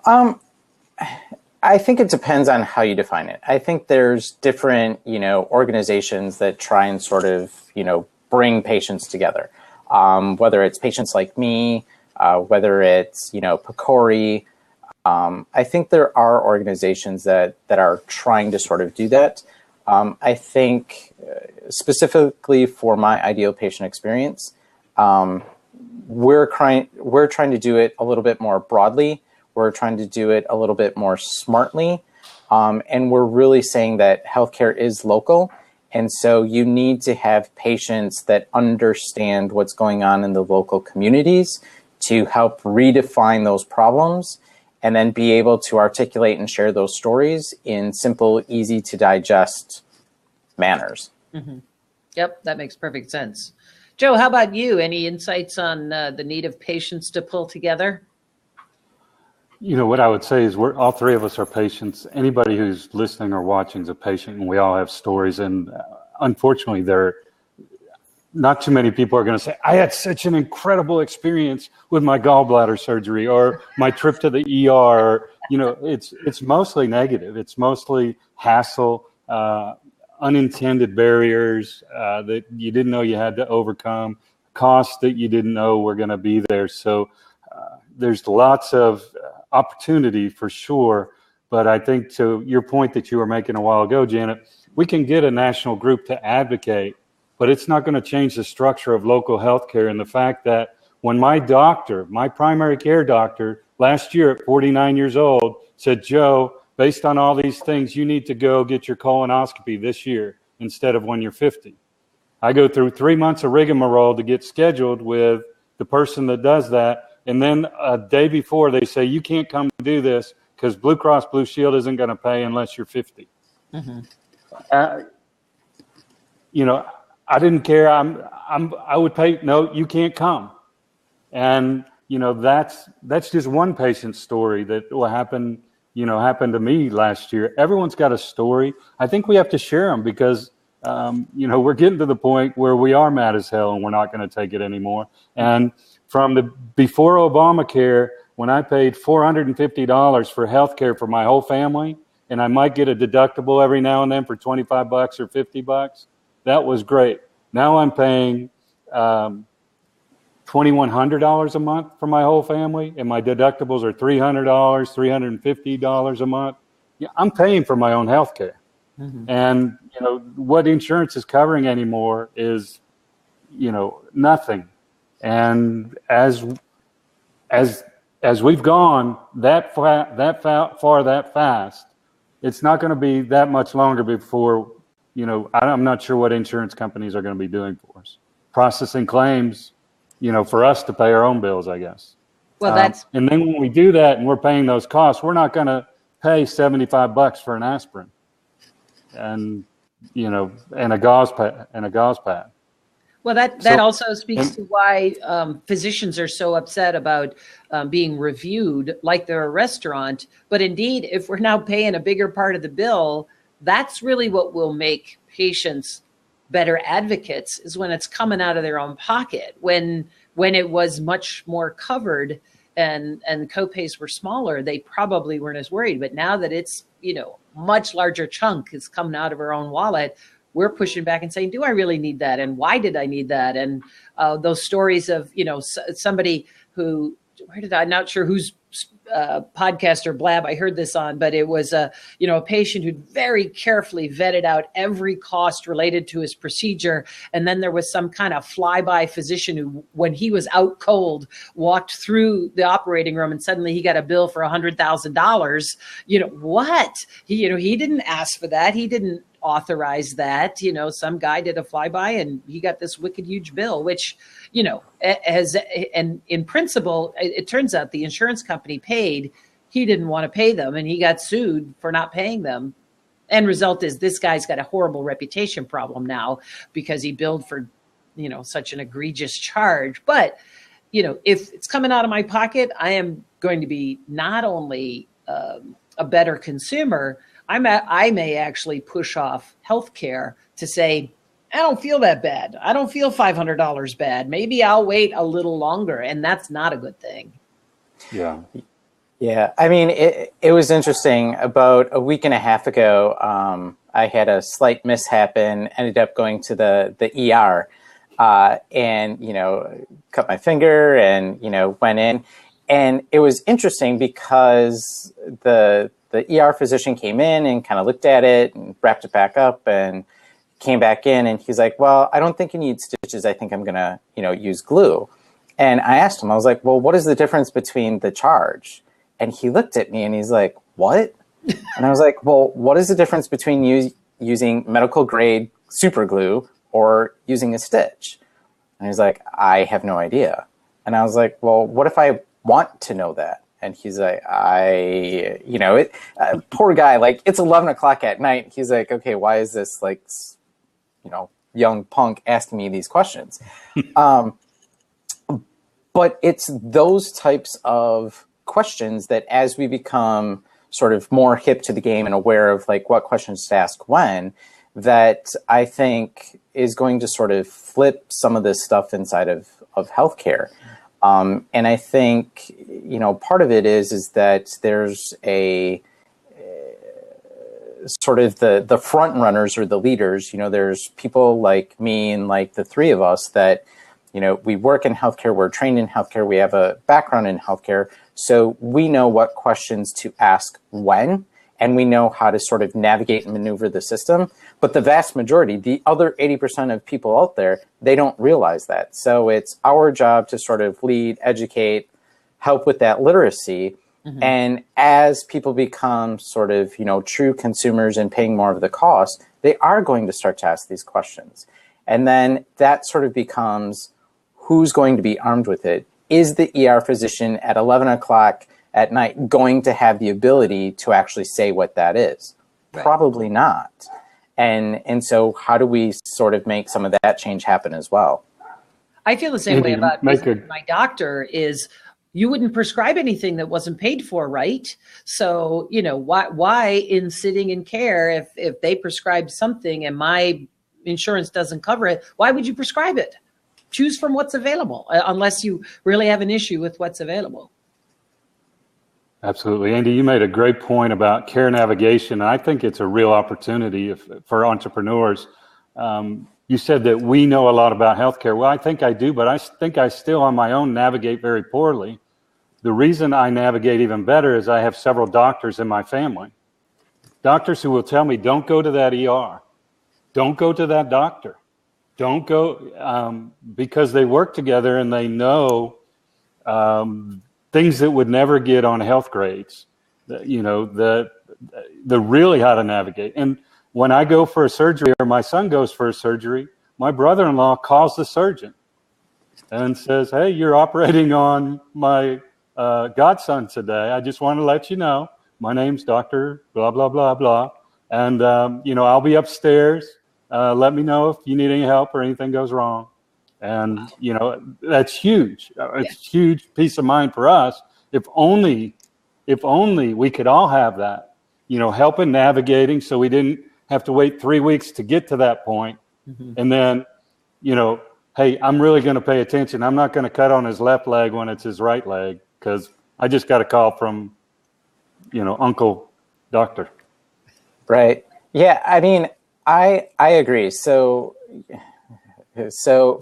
C: I think it depends on how you define it. I think there's different, organizations that try and sort of, bring patients together. Whether it's patients like me, whether it's, PCORI. I think there are organizations that are trying to sort of do that. I think specifically for My Ideal Patient Experience, we're trying to do it a little bit more broadly. We're trying to do it a little bit more smartly. And we're really saying that healthcare is local. And so you need to have patients that understand what's going on in the local communities to help redefine those problems, and then be able to articulate and share those stories in simple, easy to digest manners.
A: Mm-hmm. Yep, that makes perfect sense. Joe, how about you? Any insights on the need of patients to pull together?
B: What I would say is all three of us are patients. Anybody who's listening or watching is a patient, and we all have stories. And unfortunately, not too many people are going to say, I had such an incredible experience with my gallbladder surgery or my trip to the ER. It's mostly negative. It's mostly hassle, unintended barriers that you didn't know you had to overcome, costs that you didn't know were going to be there. So there's lots of opportunity for sure. But I think to your point that you were making a while ago, Janet, we can get a national group to advocate, but it's not going to change the structure of local healthcare. And the fact that when my primary care doctor, last year at 49 years old, said, Joe, based on all these things, you need to go get your colonoscopy this year instead of when you're 50. I go through 3 months of rigmarole to get scheduled with the person that does that. And then a day before they say, you can't come do this because Blue Cross Blue Shield isn't going to pay unless you're 50. Mm-hmm. I didn't care. I would pay. No, you can't come. And, that's just one patient's story that will happen to me last year. Everyone's got a story. I think we have to share them because, we're getting to the point where we are mad as hell and we're not going to take it anymore. And from before Obamacare, when I paid $450 for health care for my whole family, and I might get a deductible every now and then for $25 or $50, that was great. Now I'm paying $2,100 a month for my whole family, and my deductibles are $300, $350 a month. Yeah, I'm paying for my own health care. Mm-hmm. And, what insurance is covering anymore is, nothing. And as we've gone that far that fast, it's not going to be that much longer before, I'm not sure what insurance companies are going to be doing for us. Processing claims, for us to pay our own bills, I guess.
A: Well, that's
B: and then when we do that and we're paying those costs, we're not going to pay $75 for an aspirin and and a gauze pad.
A: Well, that also speaks to why physicians are so upset about being reviewed like they're a restaurant. But indeed, if we're now paying a bigger part of the bill, that's really what will make patients better advocates, is when it's coming out of their own pocket. When it was much more covered and copays were smaller, they probably weren't as worried. But now that it's, much larger chunk is coming out of our own wallet, we're pushing back and saying, do I really need that? And why did I need that? And those stories of, somebody who, I'm not sure whose podcast or Blab I heard this on, but it was a patient who very carefully vetted out every cost related to his procedure. And then there was some kind of flyby physician who, when he was out cold, walked through the operating room and suddenly he got a bill for $100,000. What? He didn't ask for that. He didn't authorize that. Some guy did a flyby and he got this wicked huge bill, which, and in principle, it turns out the insurance company paid. He didn't want to pay them and he got sued for not paying them. End result is this guy's got a horrible reputation problem now because he billed for, such an egregious charge. But, if it's coming out of my pocket, I am going to be not only a better consumer, I may actually push off healthcare to say, I don't feel that bad. I don't feel $500 bad. Maybe I'll wait a little longer. And that's not a good thing.
B: Yeah.
C: Yeah. I mean, it was interesting. About a week and a half ago, I had a slight mishap and ended up going to the ER and, cut my finger and, went in. And it was interesting because the ER physician came in and kind of looked at it and wrapped it back up and came back in, and he's like, well, I don't think you need stitches. I think I'm going to, use glue. And I asked him, I was like, well, what is the difference between the charge? And he looked at me and he's like, what? And I was like, well, what is the difference between using medical grade super glue or using a stitch? And he's like, I have no idea. And I was like, well, what if I want to know that? And he's like, poor guy, like it's 11 o'clock at night. He's like, okay, why is this young punk asking me these questions? But it's those types of questions that as we become sort of more hip to the game and aware of like what questions to ask when, that I think is going to sort of flip some of this stuff inside of healthcare. And I think, part of it is that there's a sort of the front runners or the leaders. There's people like me and like the three of us that, we work in healthcare, we're trained in healthcare, we have a background in healthcare. So we know what questions to ask when, and we know how to sort of navigate and maneuver the system. But the vast majority, the other 80% of people out there, they don't realize that. So it's our job to sort of lead, educate, help with that literacy. Mm-hmm. And as people become sort of, true consumers and paying more of the cost, they are going to start to ask these questions. And then that sort of becomes who's going to be armed with it. Is the ER physician at 11 o'clock at night going to have the ability to actually say what that is? Right. Probably not. And so how do we sort of make some of that change happen as well?
A: I feel the same way about my doctor is you wouldn't prescribe anything that wasn't paid for, right? So, why in sitting in care, if they prescribe something and my insurance doesn't cover it, why would you prescribe it? Choose from what's available, unless you really have an issue with what's available.
B: Absolutely. Andy, you made a great point about care navigation. I think it's a real opportunity for entrepreneurs. You said that we know a lot about healthcare. Well, I think I do, but I think I still on my own navigate very poorly. The reason I navigate even better is I have several doctors in my family. Doctors who will tell me, don't go to that ER. Don't go to that doctor. Don't go, because they work together and they know things that would never get on health grades, the really how to navigate. And when I go for a surgery or my son goes for a surgery, my brother-in-law calls the surgeon and says, hey, you're operating on my godson today. I just want to let you know, my name's Dr. blah, blah, blah, blah. And, I'll be upstairs. Let me know if you need any help or anything goes wrong. And, that's huge. It's a huge peace of mind for us. If only we could all have that, helping navigating so we didn't have to wait 3 weeks to get to that point. Mm-hmm. And then, hey, I'm really going to pay attention. I'm not going to cut on his left leg when it's his right leg because I just got a call from, Uncle Doctor.
C: Right. Yeah. I mean, I agree. So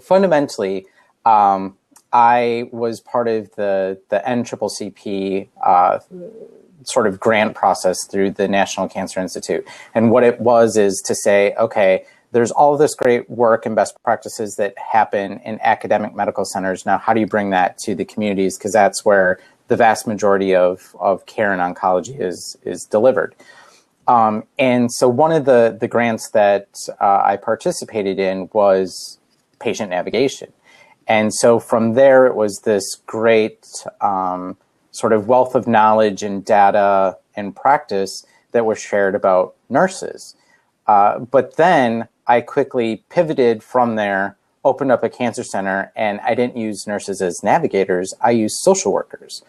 C: fundamentally, I was part of the NCCP sort of grant process through the National Cancer Institute. And what it was is to say, okay, there's all of this great work and best practices that happen in academic medical centers. Now, how do you bring that to the communities? Because that's where the vast majority of care in oncology is delivered. And so one of the grants that I participated in was patient navigation. And so from there, it was this great sort of wealth of knowledge and data and practice that was shared about nurses. But then I quickly pivoted from there, opened up a cancer center, and I didn't use nurses as navigators. I used social workers.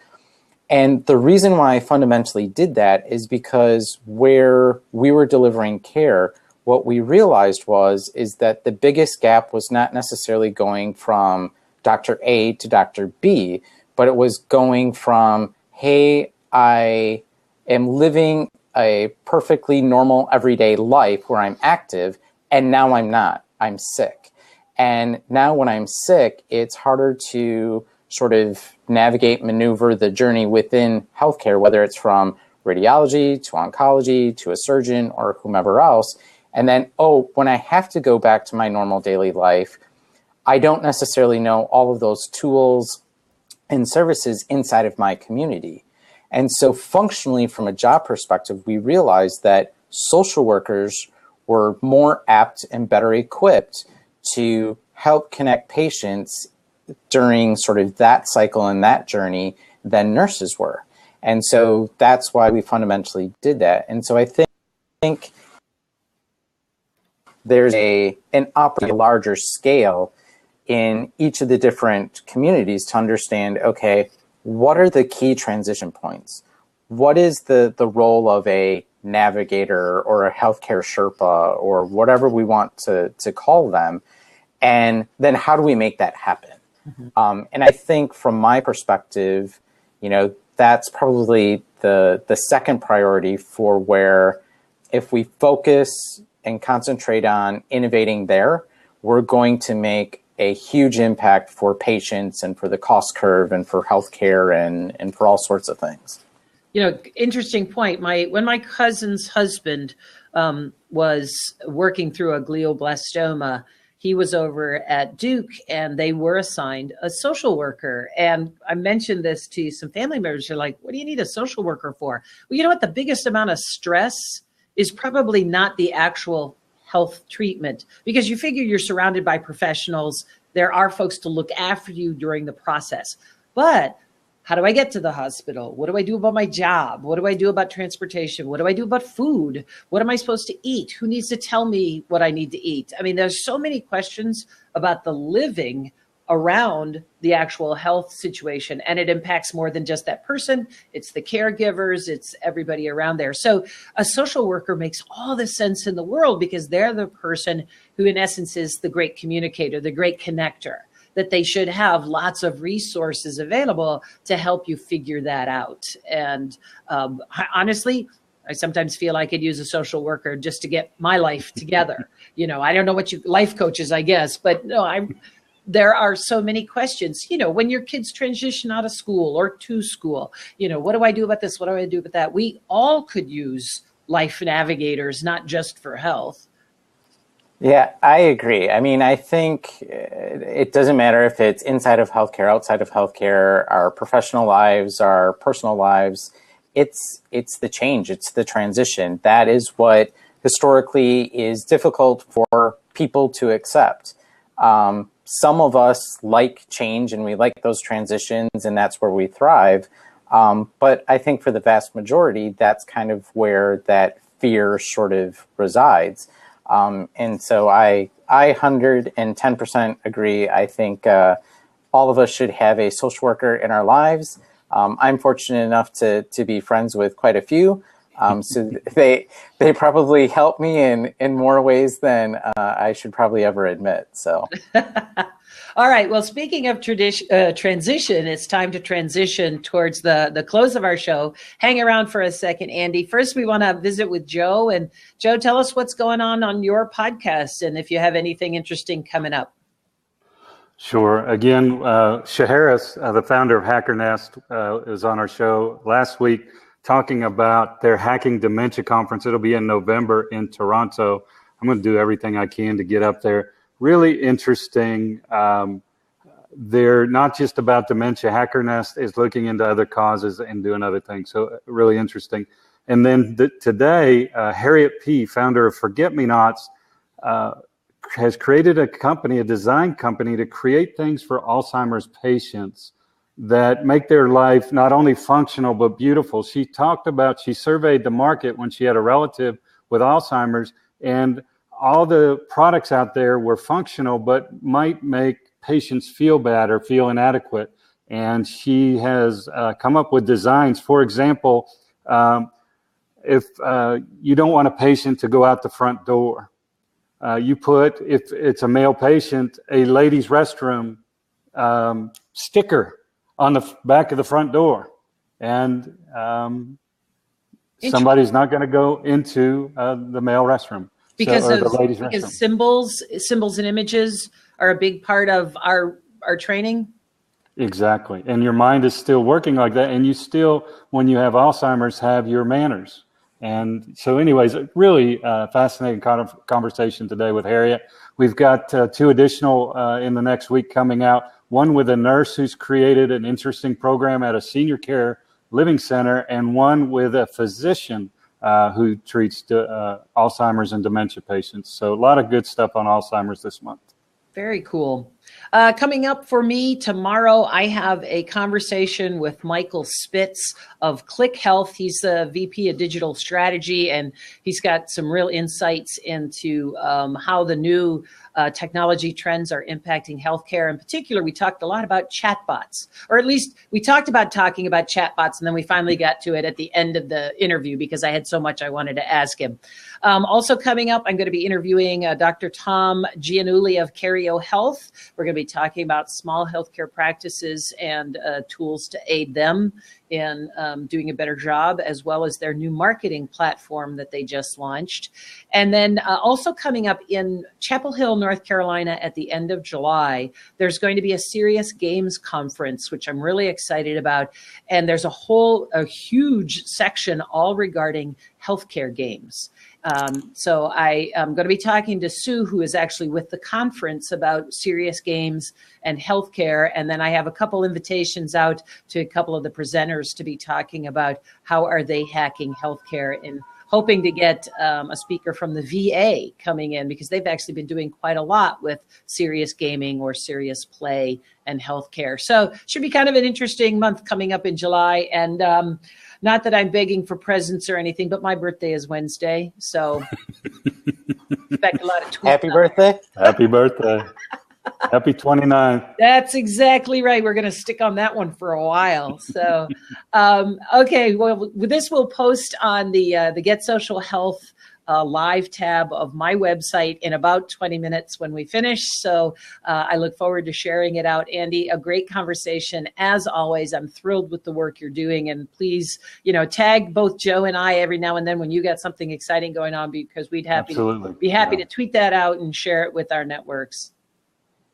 C: And the reason why I fundamentally did that is because where we were delivering care, what we realized is that the biggest gap was not necessarily going from Dr. A to Dr. B, but it was going from, hey, I am living a perfectly normal everyday life where I'm active, and now I'm not. I'm sick. And now when I'm sick, it's harder to sort of navigate, maneuver the journey within healthcare, whether it's from radiology to oncology to a surgeon or whomever else. And then, when I have to go back to my normal daily life, I don't necessarily know all of those tools and services inside of my community. And so functionally, from a job perspective, we realized that social workers were more apt and better equipped to help connect patients during sort of that cycle and that journey than nurses were. And so that's why we fundamentally did that. And so I think there's an opportunity, a larger scale in each of the different communities to understand, okay, what are the key transition points? What is the role of a navigator or a healthcare Sherpa or whatever we want to call them? And then how do we make that happen? Mm-hmm. And I think from my perspective, that's probably the second priority for where if we focus and concentrate on innovating there, we're going to make a huge impact for patients and for the cost curve and for healthcare and for all sorts of things.
A: Interesting point. When my cousin's husband was working through a glioblastoma, he was over at Duke and they were assigned a social worker. And I mentioned this to some family members. They're like, what do you need a social worker for? Well, you know what? The biggest amount of stress is probably not the actual health treatment, because you figure you're surrounded by professionals. There are folks to look after you during the process. But how do I get to the hospital? What do I do about my job? What do I do about transportation? What do I do about food? What am I supposed to eat? Who needs to tell me what I need to eat? I mean, there's so many questions about the living around the actual health situation, and it impacts more than just that person. It's the caregivers, it's everybody around there. So a social worker makes all the sense in the world because they're the person who in essence is the great communicator, the great connector, that they should have lots of resources available to help you figure that out. And honestly, I sometimes feel I could use a social worker just to get my life together. I don't know what life coaches, I guess, but no, there are so many questions, when your kids transition out of school or to school, what do I do about this? What do I do about that? We all could use life navigators, not just for health.
C: Yeah, I agree. I mean, I think it doesn't matter if it's inside of healthcare, outside of healthcare, our professional lives, our personal lives. It's the change. It's the transition. That is what historically is difficult for people to accept. some of us like change and we like those transitions, and that's where we thrive. But I think for the vast majority, that's kind of where that fear sort of resides. And so I 110% agree. I think all of us should have a social worker in our lives. I'm fortunate enough to be friends with quite a few. So they probably help me in more ways than I should probably ever admit. So.
A: All right. Well, speaking of transition, it's time to transition towards the close of our show. Hang around for a second, Andy. First, we want to visit with Joe. And Joe, tell us what's going on your podcast and if you have anything interesting coming up.
B: Sure. Again, Shaharis, the founder of Hacker Nest, is on our show last week talking about their Hacking Dementia Conference. It'll be in November in Toronto. I'm going to do everything I can to get up there. Really interesting. They're not just about dementia. Hacker Nest is looking into other causes and doing other things. So really interesting. And then today, Harriet P., founder of Forget Me Nots, has created a company, a design company, to create things for Alzheimer's patients that make their life not only functional but beautiful. She surveyed the market when she had a relative with Alzheimer's, and all the products out there were functional but might make patients feel bad or feel inadequate. And she has come up with designs. For example, if you don't want a patient to go out the front door, you put, if it's a male patient, a ladies' restroom sticker on the back of the front door. And somebody's not going to go into the male restroom.
A: Because
B: restroom.
A: symbols and images are a big part of our training.
B: Exactly. And your mind is still working like that. And you still, when you have Alzheimer's, have your manners. And so anyways, really fascinating conversation today with Harriet. We've got two additional in the next week coming out. One with a nurse who's created an interesting program at a senior care living center, and one with a physician who treats Alzheimer's and dementia patients. So a lot of good stuff on Alzheimer's this month.
A: Very cool. Coming up for me tomorrow, I have a conversation with Michael Spitz of Click Health. He's the VP of Digital Strategy, and he's got some real insights into how the new technology trends are impacting healthcare. In particular, we talked a lot about chatbots, or at least we talked about talking about chatbots, and then we finally got to it at the end of the interview because I had so much I wanted to ask him. Also coming up, I'm going to be interviewing Dr. Tom Giannulli of Cario Health. We're going to be talking about small healthcare practices and tools to aid them in doing a better job, as well as their new marketing platform that they just launched. And then also coming up in Chapel Hill, North Carolina at the end of July, there's going to be a Serious Games conference, which I'm really excited about. And there's a huge section all regarding healthcare games. So I am going to be talking to Sue, who is actually with the conference, about serious games and healthcare. And then I have a couple invitations out to a couple of the presenters to be talking about how are they hacking healthcare, and hoping to get a speaker from the VA coming in, because they've actually been doing quite a lot with serious gaming or serious play and healthcare. So should be kind of an interesting month coming up in July. And not that I'm begging for presents or anything, but my birthday is Wednesday. So expect a lot of tweets.
C: Happy birthday.
B: Happy birthday. Happy 29.
A: That's exactly right. We're going to stick on that one for a while. So, okay. Well, this will post on the Get Social Health live tab of my website in about 20 minutes when we finish. So I look forward to sharing it out. Andy, a great conversation. As always, I'm thrilled with the work you're doing. And please, tag both Joe and I every now and then when you got something exciting going on, because we'd be happy to tweet that out and share it with our networks.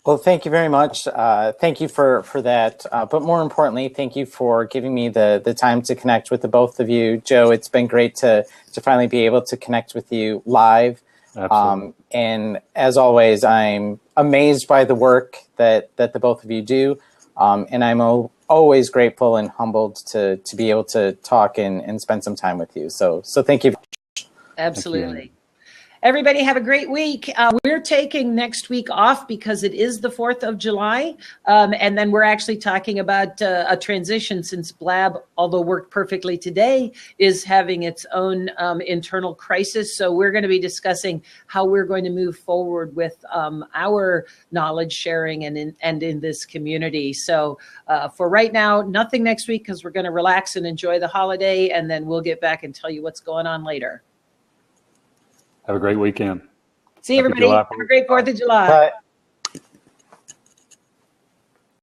C: Well, thank you very much. Thank you for that. But more importantly, thank you for giving me the time to connect with the both of you. Joe, it's been great to finally be able to connect with you live.
B: Absolutely.
C: And as always, I'm amazed by the work that the both of you do. And I'm always grateful and humbled to be able to talk and spend some time with you. So thank you.
A: Absolutely. Everybody have a great week. We're taking next week off because it is the 4th of July. And then we're actually talking about a transition, since Blab, although worked perfectly today, is having its own internal crisis. So we're going to be discussing how we're going to move forward with our knowledge sharing and in this community. So for right now, nothing next week because we're going to relax and enjoy the holiday. And then we'll get back and tell you what's going on later.
B: Have a great weekend.
A: See you, everybody. Have a great 4th of July.
C: Bye.